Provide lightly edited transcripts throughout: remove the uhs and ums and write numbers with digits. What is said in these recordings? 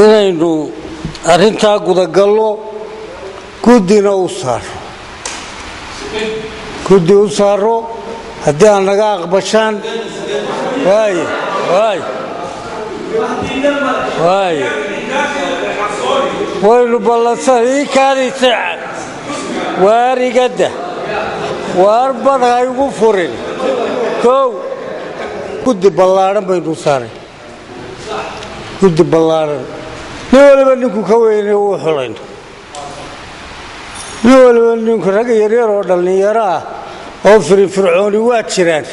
inaynu arrintaa gudagallo guddina u saaro haddii aan naga aqbashaan waynu ballansan ii kaadaysa waarigada waar badha igu furin kow guddi ballaaran baynu saaray guddi ballaaran nin waliba ninku ka weynay uu xulayno nin waliba ninku rag yaryar oo dhallinyaro ah oo firfircooni waa jiraan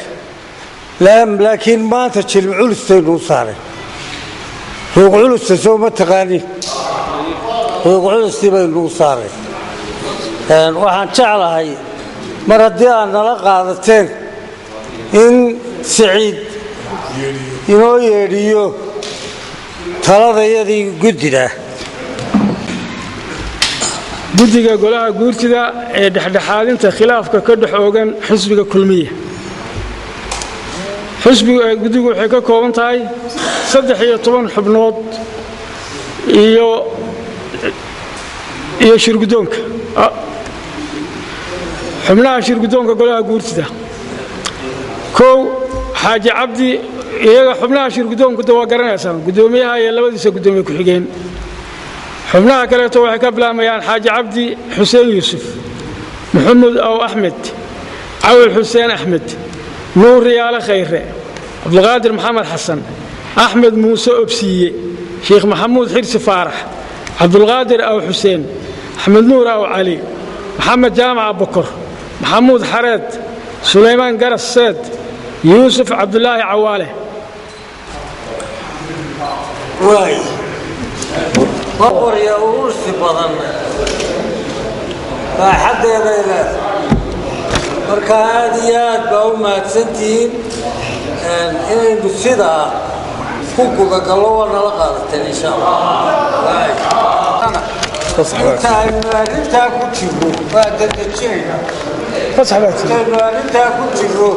laakiin maanta jilib culustaynu saaray ruuq culusta soo ma taqaanin ruuq culusti baynu saaray waxaan jeclahay mar haddii aad nala qaadateen in Siciid inoo yeedhiyo taladayadii guddiga golaha guurtida ee dhexdhexaadinta khilaafka ka dhex oogan xisbiga kulmiye guddigu waxay ka kooban tahay 13 xubnood iyo shirgudoonka xubnaha shirgudoonka golaha guurtida kow xaaji cabdi iyaga xubnaha shirgudoonku waa garanaysaa gudoomiyaha iyo labadiisa gudoomiye ku xigeen xubnaha kale waxay ka bilaamayaan xaaji cabdi xuseen yuusuf maxamed aw axmed awil xuseen axmed nuur riyaale khayre abdulqaadir maxamed xasan axmed muuse obsiye sheekh maxamuud xirsi faarax abdulqaadir aw xuseen axmed nuur aw cali maxamed jaamac abukar maxamuud xareed sulaymaan garas seed yuusuf cabdulaahi cawaale qorya urursi badan xadeedayda marka aad iyo aad baa u mahadsantihiin inaynu sidaa ku gudagallo waa nala qaadateen insha allah intaaynu arrintaa ku jirno waa dadajinayna intaaynu arrintaa ku jirno